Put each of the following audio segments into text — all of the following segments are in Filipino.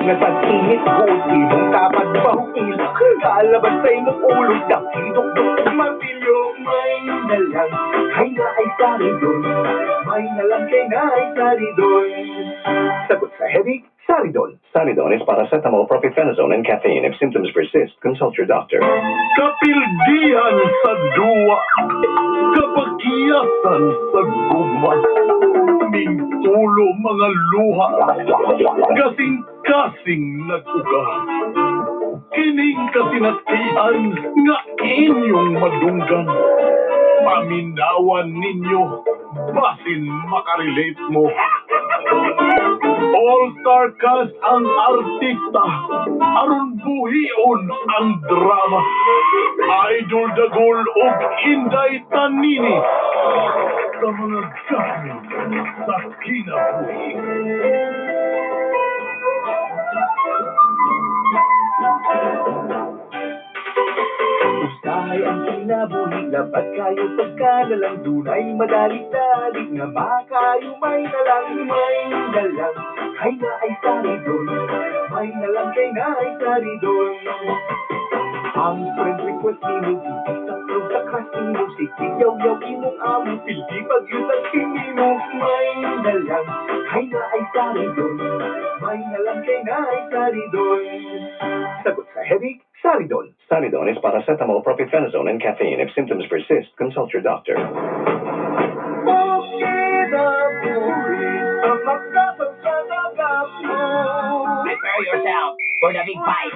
nga sa tingit ko, sinong dapat bahugin? Kalaban sa imong ulo, dakidok-dok martilyo. May nalang, hay na ay saridon. May nalang kay na ay saridon. Sagot sa headache, Saridon. Saridon is paracetamol, propionate, and caffeine. If symptoms persist, consult your doctor. Kapildihan sa duwa, kapagiyasan sa guma, mintulo mga luha, kasing-kasing nag-uga. Kining kasinatian nga inyong madunggan, paminawan ninyo, basin makarelate mo. All-star cast ang artista, aron buhion ang drama. Idol Dagol ug Inday Tanini sa mga gamit sa kinabuhi. Usahay ang kinabuhi, labat kayo pagkanalang dunay madali-dali nga makayo may nalang, hay na ay saridon, may nalang kay na ay saridon. Ang friend request ni mo, sa club sa casting mo, sigiyaw-yaw imong amo, pildi pag-yun ang tingin mo. May nalang, hay na ay saridon, may nalang kay na ay saridon. Sagot sa headache, Saridon. Saridon is paracetamol, propionate, and caffeine. If symptoms persist, consult your doctor. Prepare yourself for the big fight.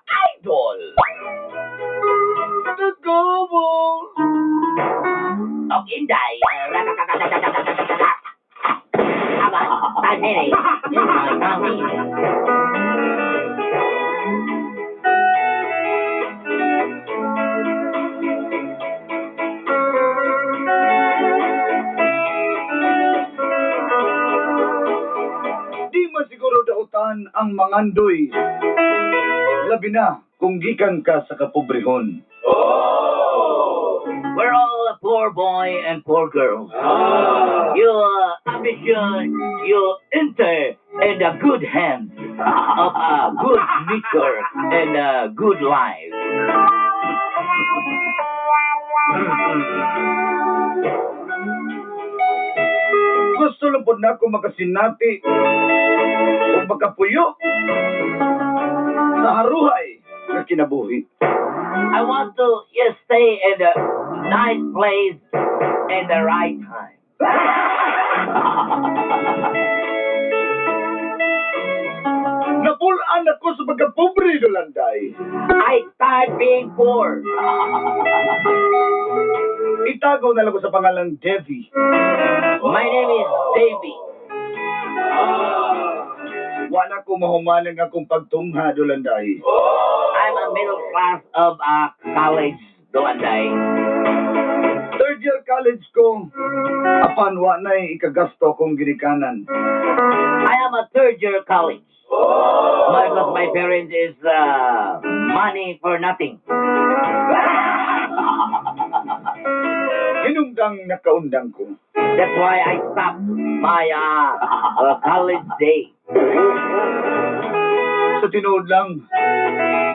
Idol! Of Inday. Aba, Tanini. Di man siguro dautan ang mangandoy. Labi na kung gikan ka sa kapobrehon. We're all a poor boy and poor girl. You ambition, you enter in the good hands of a good nature and a good life. Gusto lang po na ako makasinati o makapuyo sa haruhay na kinabuhi. I want to stay in a nice place in the right time. Napulaan ako sa pagkapobre, Dolanday. I start being poor. Magtago na lang ko sa pangalang Devi. My name is Davy. Wala ko mahumanan nga kung pagtungha, Dolanday. I'm a middle class of college, Dolanday. Third year college ko, apan wa na'y ikagasto kong ginikanan. I am a third year college. Because my parents is money for nothing. Hinungdang nakaundang ko. That's why I stopped my college day. Sa tinuod lang,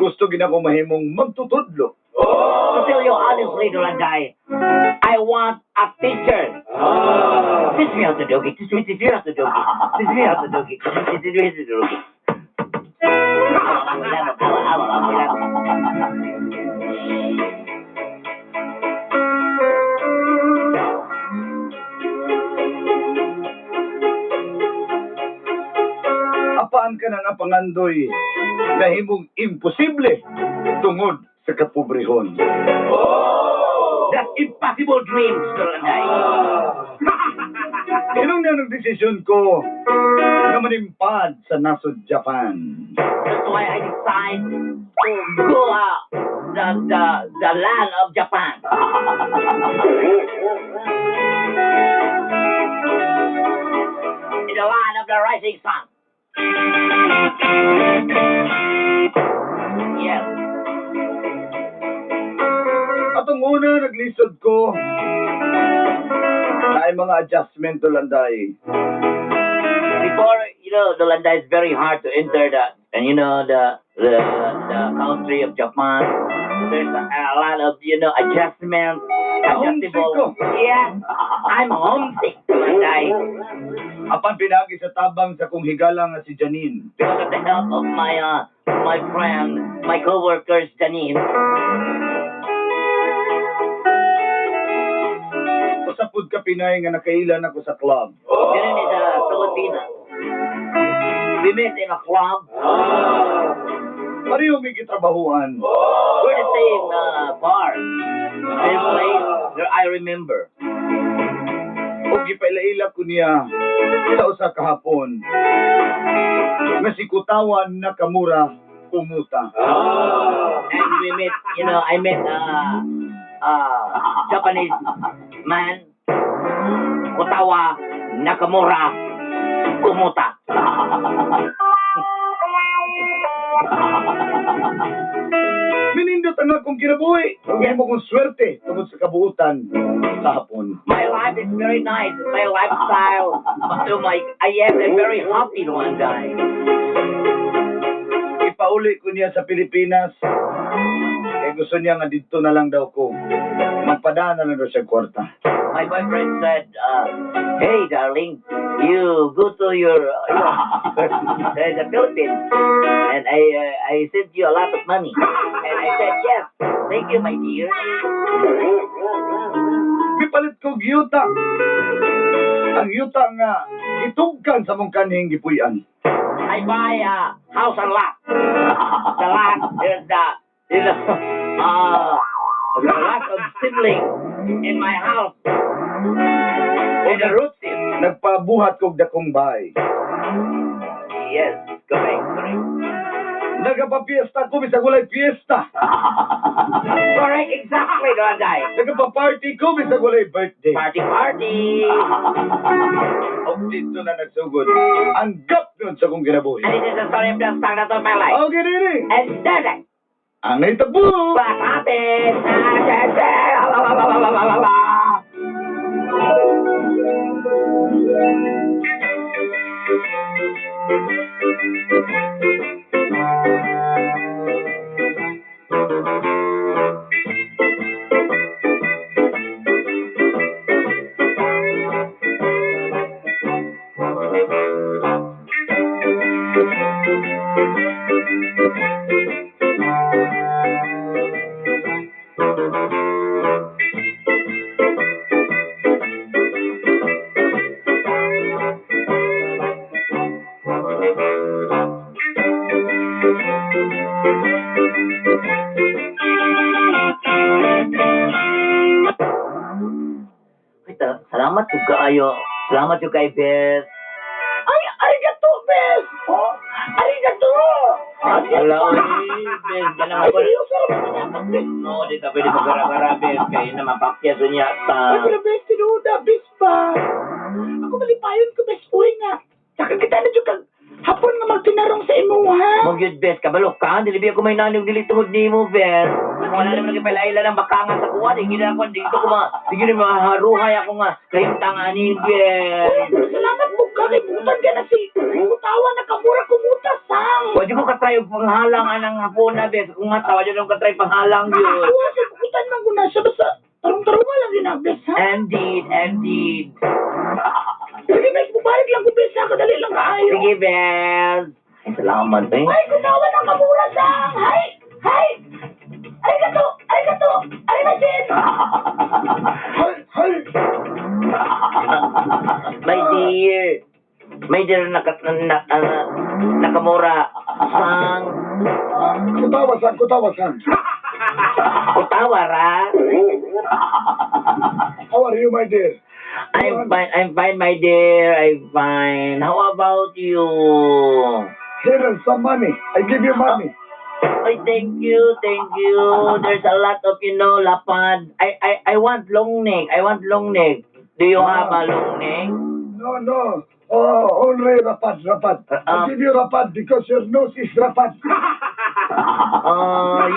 gusto gina ko mahimong magtutudlo. To tell you honestly, Dolanday, I want a teacher. Teach me how to do it. Teach me how to do it. Teach me how to do it. Teach me how to do it. Apaan ka na nga pangandoy na himong imposible tungod sa kapobrehon. That's impossible dreams, Dolanday. Inong na desisyon ko na manimpad sa nasod Japan. That's why I decide to go out the land of Japan. In the land of the rising sun. Yes. Atong una naglisod ko na ay mga adjustment Dolanday. Before, Dolanday is very hard to enter the country of Japan. There's a lot of, adjustment. Homesick ko. Yes. I'm homesick, Dolanday. Apan pinagi sa tabang sa kong higala nga si Janine. Because of the help of my friend, my co-workers, Janine. Usapod ka Pinay nga nakailan ako sa club. Janine is a Filipina. We met in a club. Pareho may kitrabahuan. We're the same bar. Same place where I remember. O gipaila-ila ko niya sa usa kahapon. Nga si Kutawan Nakamura Kumuta. And we met, I met Japanese man, Otawa Nakamura Kumuta. Minindot ang akong kinabuhi. Huwag mo kong swerte tungkol sa kabuutan sa hapon. My life is very nice. My lifestyle. I am a very happy one day. Ipauli ko niya sa Pilipinas. Kaya gusto niya nga dito na lang daw ko. Magpadana na daw siya kwarta. My boyfriend said, "Hey, darling, you go to the Philippines, and I sent you a lot of money." And I said, "Yes, thank you, my dear." Mipalit ko yuta. Ang yuta nga itugkan sa mong kanhing gipuyan. I buy a house and lot. The lot is the lot of siblings in my house. O the roots nagpabuhat kog dakong bahay. Yes, correct. Nagapapiesta ko bisag walay fiesta. Correct, exactly, Dolanday. Nagapa-party ko bisag walay birthday. Party. O dito na nagsugod. Ang gap nun sa kong kinabuhi. And it is the story of the start of my life. Okay, Nini. And then, Ang naitabu. what happened? Salamat yung kaayo. Salamat yung kay Beth. Ay, arigato, Bes! Oh, arigato! Hello, Beth. Ganang Ay, ako. seryoso naman dapat, Bes. No, di ka pwede magara-gara, Beth. Kayo na mapakya sa niya. Ay, pero Bes, tinuda, Bes ba? Ako malipayon ko, Bes, uwi nga. Saka kita na dyan kag hapon nga magtinarong sa imo, ha? Mong yun, Beth. Kabalo ka. Dili ko may nanog dili tungod ni mo, Beth. Wala naman nagpalaila ng bakangan sa kuwan. Hindi na ako. Dito ko Hindi na maharuhay ako nga. Kayong tanganin, Beth. Salamat po ka, kay butan ka na si Kutawa na kamura kumuta, sang. Wadi ko katry og panghalang anang hapon na, Beth. Kung mata, wadi ko katry panghalang yun. Awa, sa bukutan man ko na siya. Basta tarong-tarong lang yun, Bes, ha? Indeed. Sige, Bes, bubalik lang ko, Bes, ha? Kadali lang kaayo. Sige, Beth. Ay, salamat, eh. Ay, Kutawa na kamura, sang. Hay! Arigato! Arimasin! Hay! My dear, nakamura. Sang. Kutawa, san. Kutawa, ra. How are you, my dear? I'm fine, my dear. I'm fine. How about you? Here is some money. I give you money. Ay, thank you. There's a lot of, lapad. I want long neck. Do you have a long neck? No. Oh, only rapad. I give you rapad because your nose is rapad.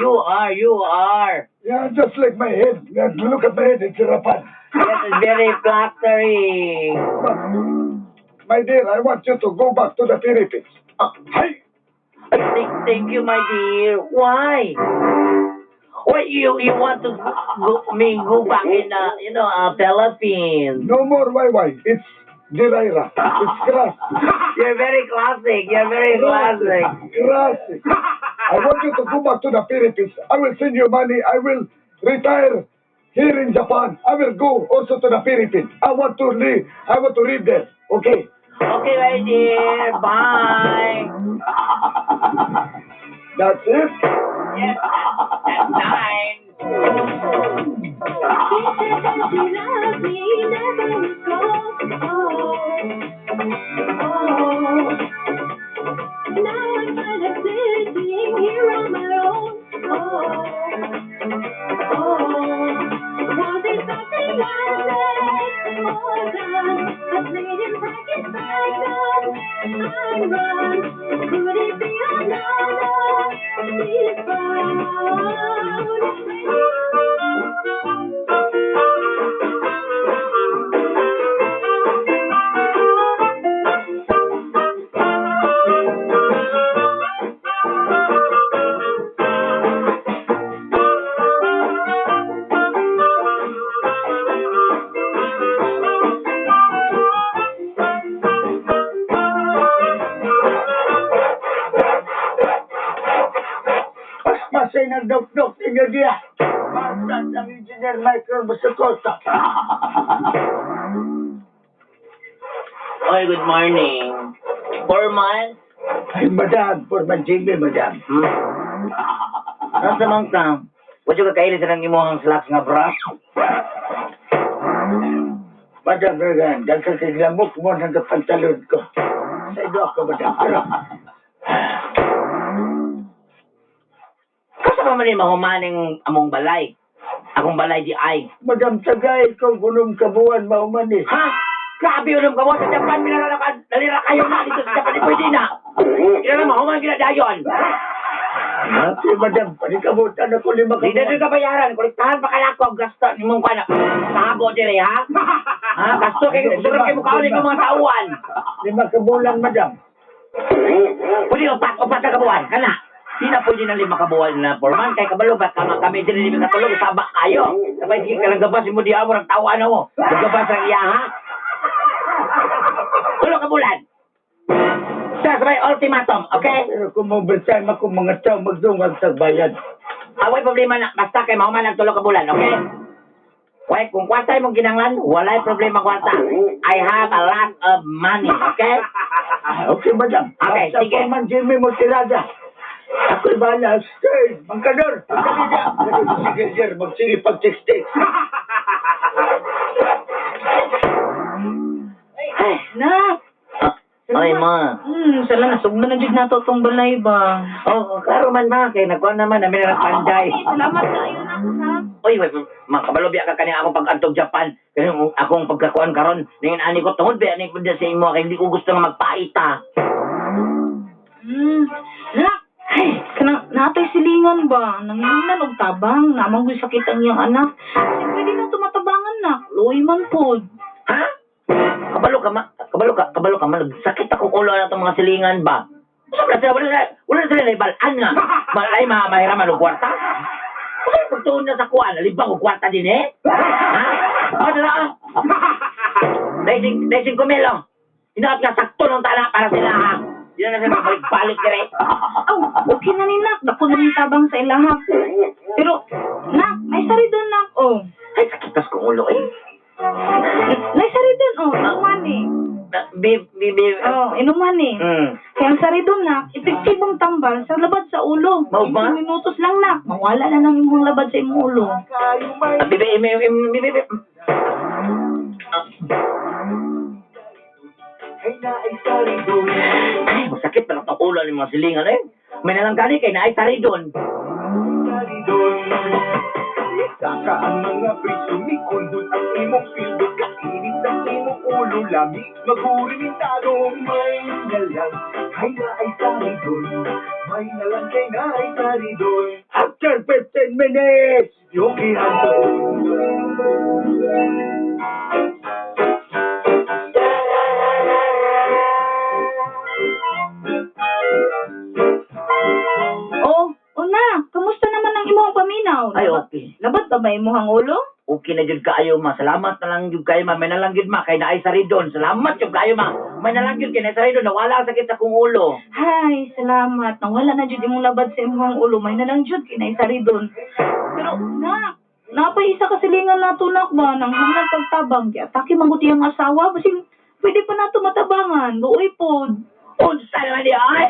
You are. Yeah, just like my head. Yeah, look at my head, it's rapad. Yes, it's very flattering. But, my dear, I want you to go back to the Philippines. Hi! Thank you, my dear. Why? Why you want to go back in Philippines? No more why. It's Diraira. It's grass. You're very classic. Classic. I want you to go back to the Philippines. I will send you money. I will retire here in Japan. I will go also to the Philippines. I want to live there. Okay? Okay, my dear. Bye. That's it? Yes, that's nine. Masay nagdok-dok inyo diya. Masad ang Engineer Michael Basacosta. Oy, good morning. 4 months? Ay, madam. Forman Jimmy, madam. Nasa mang ka? Wala ka kaili sa nang imuhang slacks nga bra? Madam, Regan, dagkakiglamok mo ng pantalon ko. Sa ido ako, madam. Pero, Kasa pa man mahumaning among balay? Akong balay di ay. madam, tagay ko gunong kabuan maumanis. Ha? Grabe yun ka mo sa Japan, nalira kayo na dito sa Japan, pwede na. Kaya naman, human ginadayon. Mati, madam, panikabutan ako 5 Hindi na ka bayaran, kolektahan pa kaya ako ang gasto ni mong kanak. Sabo dire, ha? Ha? Gasto kayo, gusto kayo mukha ulit ng mga tauan. 5 kabulan, madam. Pwede upat na kabuwan, kana. Di na pwede ng 5 kabuwan na forman, kay kabalo ba kami din ni katulog, sabak kayo. Sabay di ka nagabas mo di amo ng tauan mo. Nagabas ang iya, ha? 3 kabulan. Sabay ultimatum, okay? Pero kung overtime ako mga tao magdungag sa bayan. Away problema na, basta kay mahuman ng 3 kabulan, okay? Wait, kung kwarta mong ginanglan, walay problema kwarta. I have a lot of money, okay? Okay, madam. Okay, Sa sige. Forman Jimmy mo tirada. Ako'y bahala. Stay, Mangkador. Sige, sir. Magsige pag-text-text. Ay, ma. Sala nasugdan na jud nato tong balay ba. Oh, klaro man, ma. Kaya nagkuhan naman, namin na panday. Salamat kayo na ha. Uy, makabalobya ka kanya akong pag-antog Japan. Kaya akong pagkakuan karon, ningin ani ko tungod ba ani pud sa imo kay hindi ko gusto nga magpaita. Nak, ay, kanang natoy silingan ba? Nanginan og tabang, namang gusto sakit ang iyang anak. Kasi pwede na tumatabangan nak, luoy man pod. Ha? Kabalo ka man. Sakit akong ulo na itong mga silingan ba? Wala na sila naibalaan nga. Malay mahiraman o kwarta? Bakit pagtuon na sa kuwan, alibang o kwarta din eh? Ha? Ano na? Daising kumelo. Inaat nga sakto ng tala para sila ha. Hindi na sila balik direct. Okay na ni nak, dako na yung tabang sa ilahak. Pero, nak, may sari doon nak, oh. Ay, sakitas kong ulo eh. May sari doon, oh, inuman eh. Oh, inuman eh. Kaya ang sari doon nak, epektibong tambal sa labad sa ulo. Mau ba? 15 minutos lang nak, mawala na ng imong labad sa imong ulo. Kayo may ay naisari doon. Ay, masakit pa lang ang ulo ng mga silingan eh. May nalanggani kay naay sari doon. Sari doon. Saka ang mga priso ni kundot ang imong pildo. Kainit ang imong ulo lamig. Magurimentado may nalang. Ay naisari doon. May nalang kay naisari doon. After 15 minutes! Yung ginagawa doon. Una, kamusta naman ang imong paminaw? Ay, okay. Labad ba imong ulo? Okay na jud kaayo ma. Salamat na lang jud kayo ma. May nalang jud ma kay naay sari doon. Salamat jud kayo ma. May nalang jud kay naay sari doon. Nawala ang sakit sa kong ulo. Hay, salamat. Nawala na jud imong labad sa imong ulo. May nalang jud kinay sari doon. Pero na, napay isa ka silingan nato nak ba nang hanap pagtabang. Di atake manguti ang asawa basing pwede pa nato matabangan. Luoy pod. Unsa naman di ay?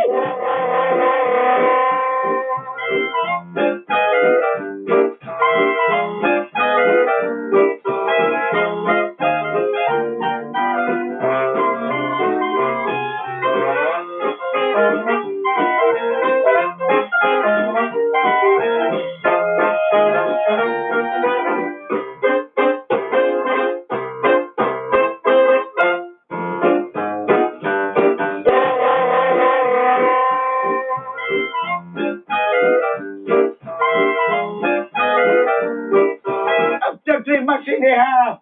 After 3 months and a half!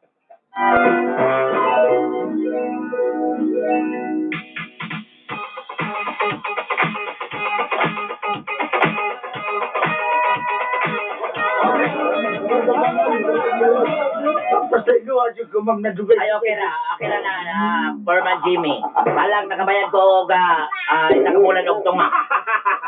Pasaylo aja ko ma'am na dugay. Ay, okay na, Foreman Jimmy. Palang nakabayad ko og isang bulan og tunga.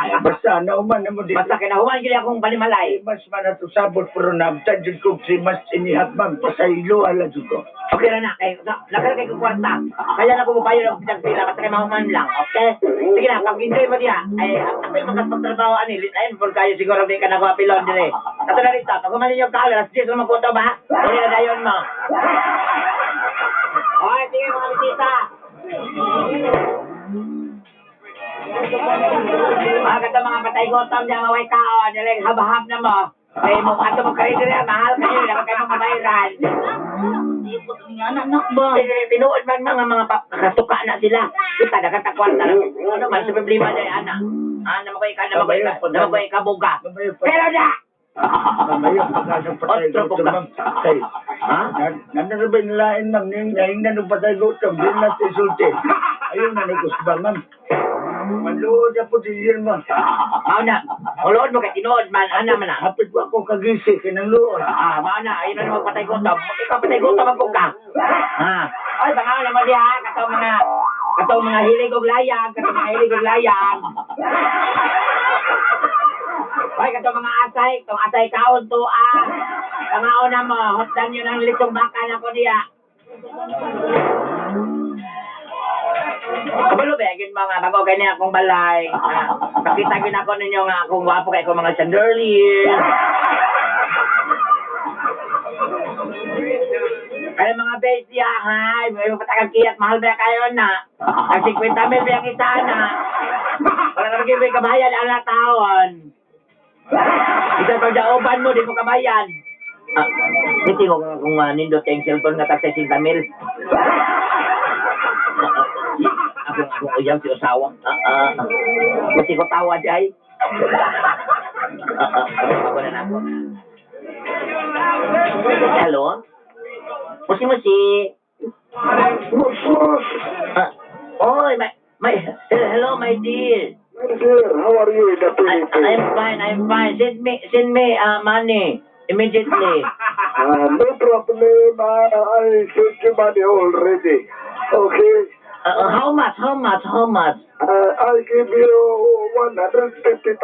Basta nauman na mo dito. Basta kinahuman gid akong balimalay. Mas manato sabot pero namtan jud ko 3 months and a half ma'am. Pasaylo ala jud ko. Okay na kay lakal kay ko kwarta. Kaya na ko mabayo og pila basta kay mahuman lang. Okay? Sige na, pag-enjoy mo diha. Ay, ako yung magtrabaho ani, ayun for kayo siguro di ka nagapilon dire. Kato na rito, pag human ninyo ka, alas 10 mo ko ba? Uli na dayon mo. Okay, sige mga bisita. Mga patay gotom dyan, maway tao, nilang habahab na mo. Kaya mo, ato mo kayo dire, mahal kayo, dapat kayo mabayaran. Hindi po nga anak ba? Tinuod man mga kakasuka na sila. Kita, nakatakwal na lang. Ano man, sa problema na anak. Namagoy ka buga. Pero na! Mamaya pagkasang patay Otro ko buga. ma'am. Tay. Ha? Nanarabay nilain ma'am. Ngayon na nung patay ko. Tambil na tisulti. Ayun na nagusba ma'am. Maluod na po diyan ma'am. Mao na. Ulood mo kay tinuod man. Ana man na. Hapit ko ako kagisi. Kinangluod. Mao na. Ayun na magpatay ko. Ikaw patay ko. Tamagkog ka. Ay, baka naman diha. Katong mga hilig og layag. Ay, katong mga asay kaon to Kamao na mo. Hotdan yun ang litong baka na ko diha. Kabalo ba, yun mga bago kanya akong balay. Pakita yun ako ninyo nga akong wapo kay ko mga chandelier. Kaya mga bestia, ha? May patagang kiyat, mahal ba kayo na? Ang 50 mil ba yung isa na? Wala ka naging may kabayan, ang taon. Isa pag daoban mo, di mo kabayan. Hindi ko kung nindot kayong cellphone nga tag 60 mil. Ako uyang si usawa. Kasi ko tawa di ay. Ako na ako. Hello? Musi. Oy, hello, my dear. Sir, how are you in the Philippines? I'm fine. Send me money immediately. No problem. I sent you money already. Okay. How much? I give you 150,000.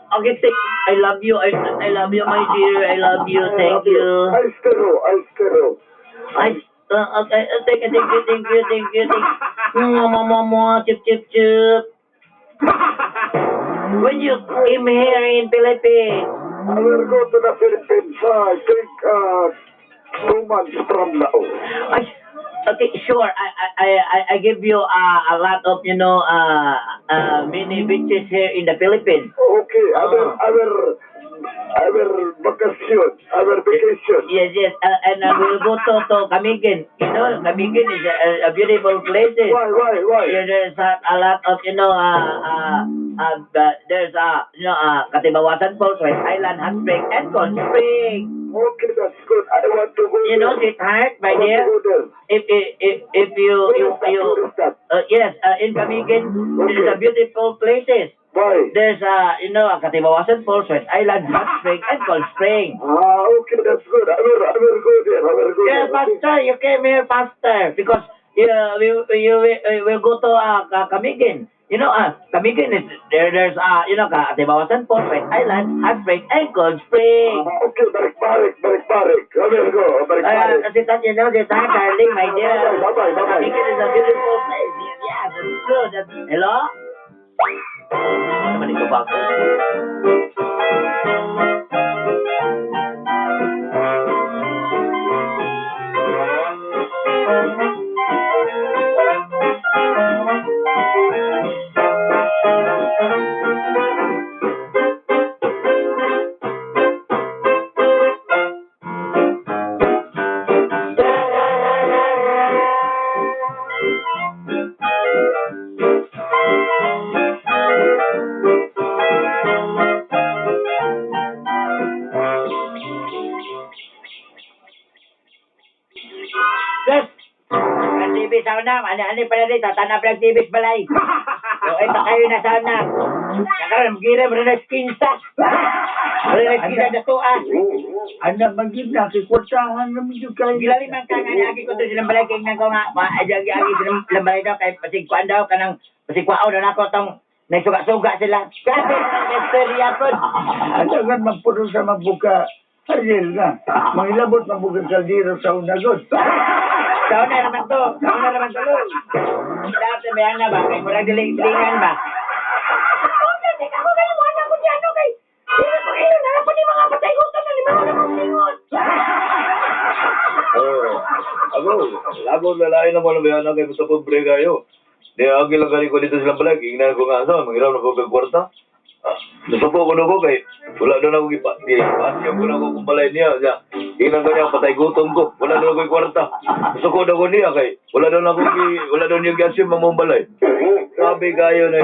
Okay, I love you. I love you, my dear. I love you. Thank you. I still. Okay, thank you. Mwah, chip. When you came here in Philippines, I will go to the Philippines. I think 2 months from now. okay, sure. I give you a lot of mini beaches here in the Philippines. Okay, I will vacation. Yes, and we'll go to Camiguin. You know, Camiguin is a beautiful place. Why? There's a lot of there's Katibawasan Falls, West Island, Hot Spring, and Cold Spring. Okay, that's good. I want to go You know, there. sweetheart, my I want dear. to go there. If you Where is that? yes, in Camiguin, there's a beautiful places. Why? There's Katibawasan Falls, West Island, Hot Spring, and Cold Spring. Okay, that's good. I will go there. Yeah, faster. You came here faster because we will go to Camiguin. You know, Camiguin is there's Katibawasan Falls, West Island, Hot Spring, and Cold Spring. Okay, balik. I will go. Balik. Darling, my dear. Bye-bye. Camiguin is a beautiful place. Yeah, that's good. Hello? Ano naman ito ba? Yes! TV sauna, ano pala dito, tanap lang TV balay. So, ito kayo na sauna. Nakaroon, mag-girem, rin skinsa. Rin skinsa na tuan. Anak magiging nakikwartahan naman yung kayo. Gilali man ka nga, agi ko to silang balay, kaya nga ko nga, agi silang balay daw, kaya pasigkuan daw, kanang pasigkuan na ako tong nagsuga-suga sila. Kasi, nag-esterya po. Anak nga magpuno sa mabuka. Ariel nga. Mangilabot mabuka kaldero sa unagod. Sauna naman to. Dati ba yan na ba? Kaya murang diling-dilingan ba? Ako kayo, wala ko dyan, okay? Sino ko kayo? Narapan ni mga patay utan na lima na mga singot. Ako, labon na lain naman ang bayan na kayo sa pobre kayo. Di agi lang ko dito silang balag. Ingnan ko nga sa, mangiram na ko kag kwarta. Nasupo ko na ko kay, wala doon ako ipasya ko na ko kung balay niya. Ingnan ko niya, patay gutom ko. Wala doon ako kwarta. Nasuko na ko niya kay, wala doon yung gasim mamong balay. Sabi kayo na,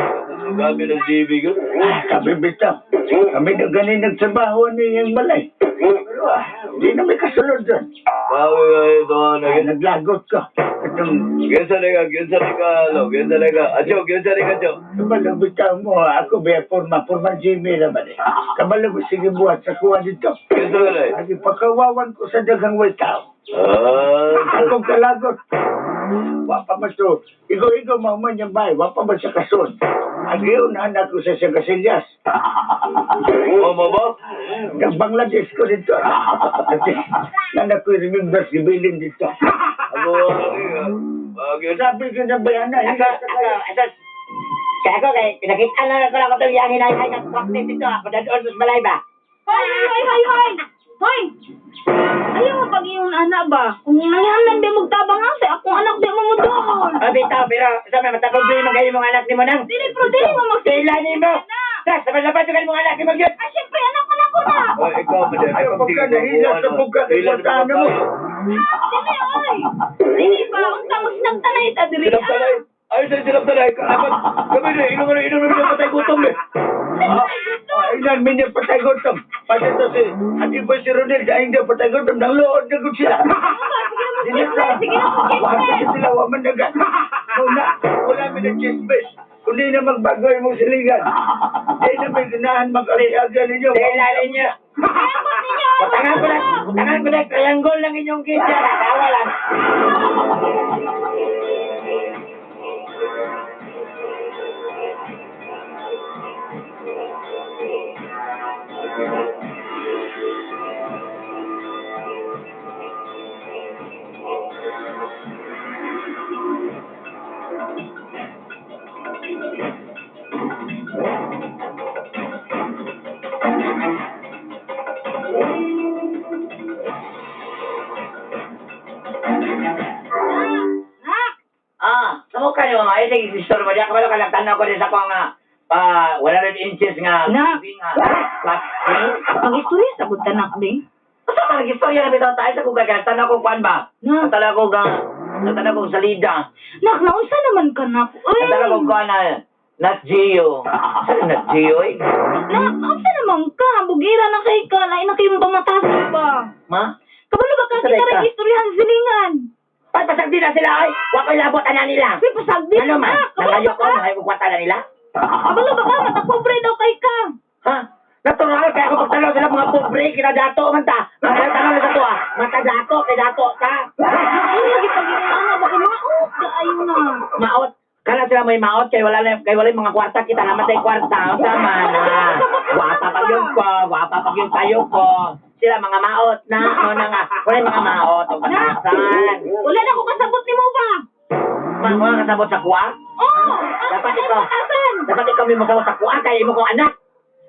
sabi ng GB ko. Kami bitaw. Kami na ganin nagsabaho niyang balay. Hindi na may kasunod doon. Sabi kayo doon na gano'n. Naglagot ka. Gensa na ka. Acho. Kabalang bitaw mo, ako ba forma Jimmy naman eh. Kabalang ko sige buhat sa kuha dito. Gensa ka na eh. Agi pagkawawan ko sa dagang witaw. Akong kalagot. Wapa ba ito? Igo mahuman yung bahay. Wapa ba sa kasun? Agi yun, anak ko sa Sagasilyas. Mama ba? Ng Bangladesh ko dito. Anak ko remember si Bilin dito. Ako, Sabi ko na bayana. Ako kay, pinakita na ko lang ko itong yang hinay-hay ng practice ito. Ako na doon sa balay ba? Hoy! Ayaw mo pag yung ana ba? Kung nangyahan di magtabang ang sa akong anak di mo mo doon. Bitaw, pero sa may mataproblema kayo mga anak ni mo nang. Dili pro dili mo Kailan ni mo? Sa lapat yung mga anak ni mo yun. Ah, syempre anak man ako na. Ay, ikaw, madam. Ay, pagka nahilas sa pagka, iwatan mo. Dili oy. Dili ba unta mo sinagtanay ta diri. Silap talay. Ay, silap talay. Dapat, kami na, inom na patay gutom eh. Ay, nan, minyo patay gutom. Pati to si, ati ba si Ronel, dahil hindi patay gutom, nang lood na gud sila. Sige na po Wala kasi sila, waman na gan. Wala mi na chismis. Kundi na magbagoy mong silingan. Di na may ganahan mag-ariaga ninyo. Kailan niyo. Butangan ko na, triangle lang inyong kitya. Tawa lang. Sumukha niyo mga isang istor mo diyan. Kabalo ka lang tanaw ko din sa kong 100 inches nga. Na. TV nga. Flat screen. Mag-istorya sa gud tanak be. Basta ka nag-istorya na bitaw tayo sa kugay. Kaya tanaw ko kuan ba? Na. Tanaw ko salida. Nak naunsa naman ka na. Oy. Tanaw ko kuan na Nat Geo. Saan Nat Geo eh? Nak naunsa naman ka. Bugira na kay ka. Lain na kayong pamatasan ba. Ma? Kabalo ba ka Correct kita ka. nag-istoryahan silingan? Pagpasagdi na sila ay. Wako'y labot na nila. Uy, pasagdi Ano man? Kabalo Nangayo ba ko. ka? Nangayo ko kwata na nila. Kabalo ba ka? Matapobre daw kay ka. Ha? Natural, kaya ako pagtanaw sila mga pobre, kinadato man ta. Mga tanaw na sa to ah. Matadato, kidato ta. Ay, lagi pag-inaana. Baka maot ka ayun na. Maot. Kana sila may maot, kay wala yung mga kwarta, kita naman tayo kwarta. O sama na. Gwapa pag yun ko, gwapa pag yun tayo ko. Sila mga maot na, ano na nga. Wala yung mga maot, o patasan. Wala na ako kasabot ni mo ba? Mga kasabot sa kuwa? Oo. Dapat ikaw may masawat sa kuwa, kaya imo kong anak.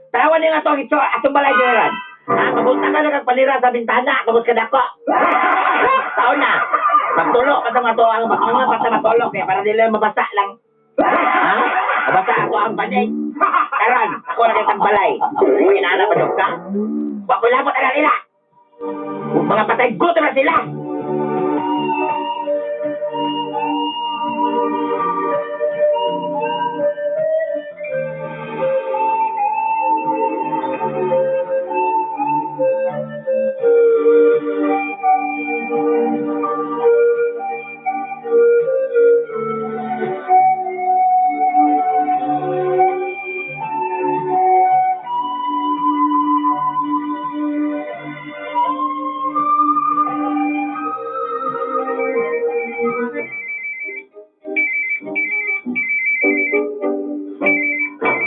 Tarawan niyo nga to, atong balay dyan. Mabuta ka na kagpalira sa bintana, kabos ka dako. Taon na. Magtulok ka sa mga to, ang mga basta matulok eh, para nila mabasa lang. Ha? Mabasa ako ang panig. Karan, ako na kitang balay. Kung inaanap pa ka? Wako labot na nila. Mga patay gutom na sila.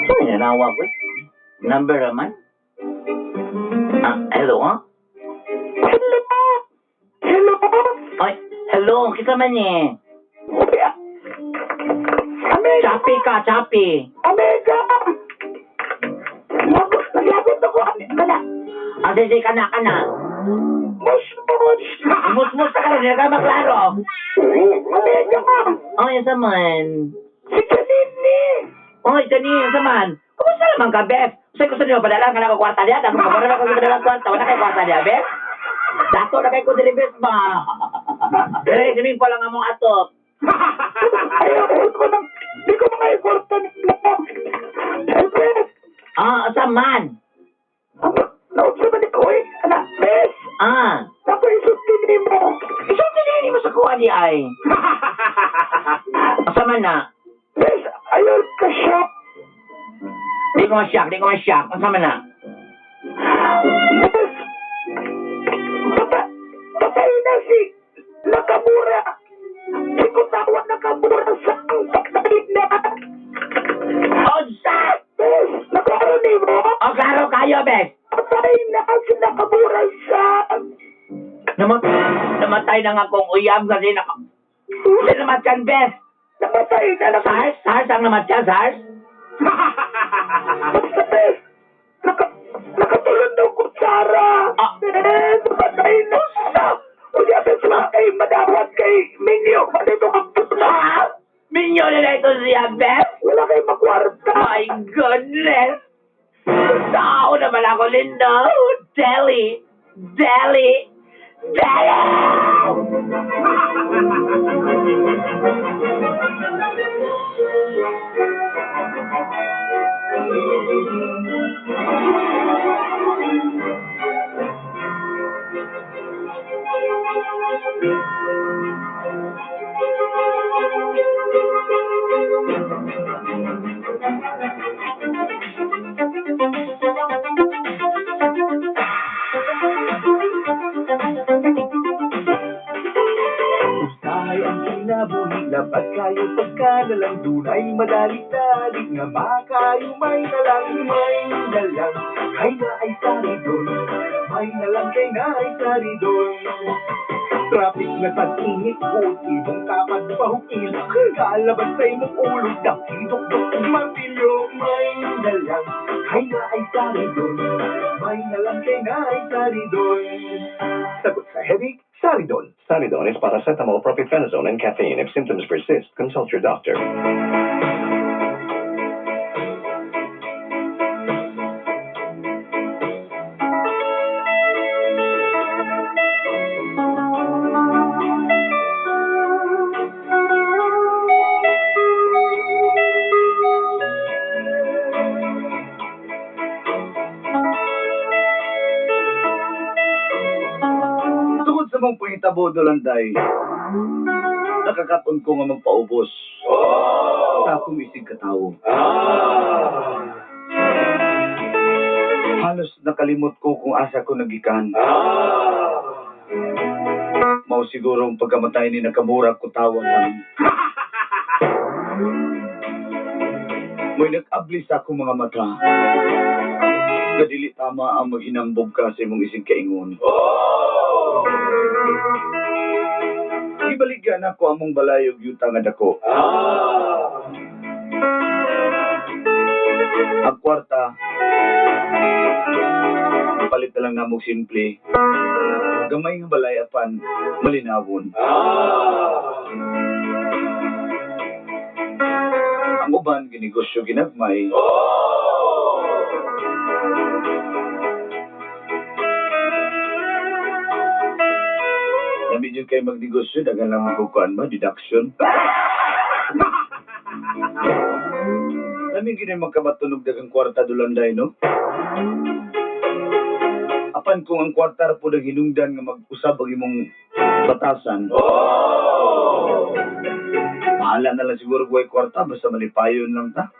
Sino nanawa ko eh? Number naman? Hello, ha? Hello? Ay, hello, kita man eh. Amiga! Chappy ka, chappy. Amiga! Naglabot ako, amiga. Ang sisi ka na. Mush! Mus-mus ka rin, ka maklaro. Amiga! Ay, yung saman. Si Janine! Ay, Janine, saman. Kumusta naman ka, Beth? Gusto niyo, padala ka na ko kwarta niya. Tapos kapag ko padala kwarta, wala kayo kwarta niya, Beth? Dato na kayo ko dili, Beth, ba? Dili, sining pa lang among atop. Ayaw ko nang, di ko mga ikwarta nila. Bes! Saman. Naunsa ba ni Koy? Anak, Bes! Napaisugtin mo. Isang tinini mo sa kuha ni ay. Saman na. Bes, ayaw ka siya. Di ko ma-shock. Ang sama na. Bes! Patay na si Nakamura. Si Kutawa Nakamura sa patay na. Odsa! Bes, nakaroon mo? O, klaro kayo, Beth. Patay na si Nakamura sa... Namatay na nga kong uyab kasi Hindi namatyan, Beth. Namatay na. SARS ang namatyan, SARS? Basta, Bes, nakatulog daw kutsara. Ah. Bes, namatay na. Uy, niya, Beth? Wala kayong makwarta. My goodness! Tao naman ako, Linda. Deli! Deli! Deli! Usahay ang kinabuhi, lapat kayo pagkalalang dunay madali-dali nga makayo may nalang hay na ay saridon, may nalang kay na ay saridon. Traffic na tag-init, buti mong kapag pahukil, kalabas sa imong ulo, dakidok-dok martilyo, may nalang hay na ay saridon, may nalang kay na ay saridon. Sagot sa headache, Saridon. Saridon is paracetamol, propionate, and caffeine. If symptoms persist, consult your doctor. Tungod sa mong pangitabo dolanday, nakakaton ko nga magpaubos sa akong isig katawo. Halos nakalimot ko kung asa ko nagikan. Mao siguro ang pagkamatay ni Nakamura ko tawag lang. May nag-abli sa akong mga mata. Kadili tama ang maghinambog ka sa imong isig kaingon. Ibaligyan ako among balayog yuta nga dako. Ang kwarta, palit na lang namong simple. Gamay nga balay apan malinawon. Ang uban ginegosyo ginagmay. Namin yun kayo magnegosyo, dagan lang magkukuan ba, deduction. Namin yun magkamatunog dagang kwarta dolanday, no? Apan kung ang kwarta po na hinungdan nga mag-usab ang imong batasan. Mahala na lang siguro buhay kwarta, basta malipayon lang ta.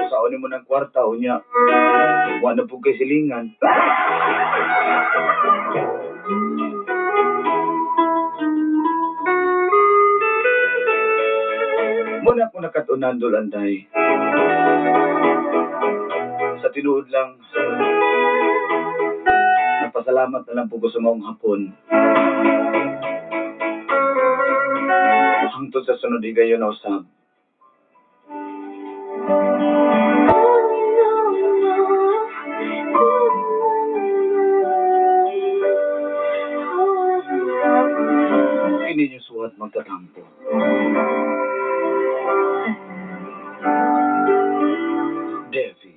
Saon mo ng kwarta, unya. Wala po kay silingan. Muna ko nakatunan dolanday. Sa tinuod lang, napasalamat na lang po ko sa maong hapon. Hangtod sa sunod higayon na usab. Hindi niyo suwat magtatampo. Devi.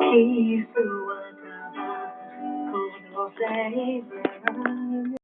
Kiss the water,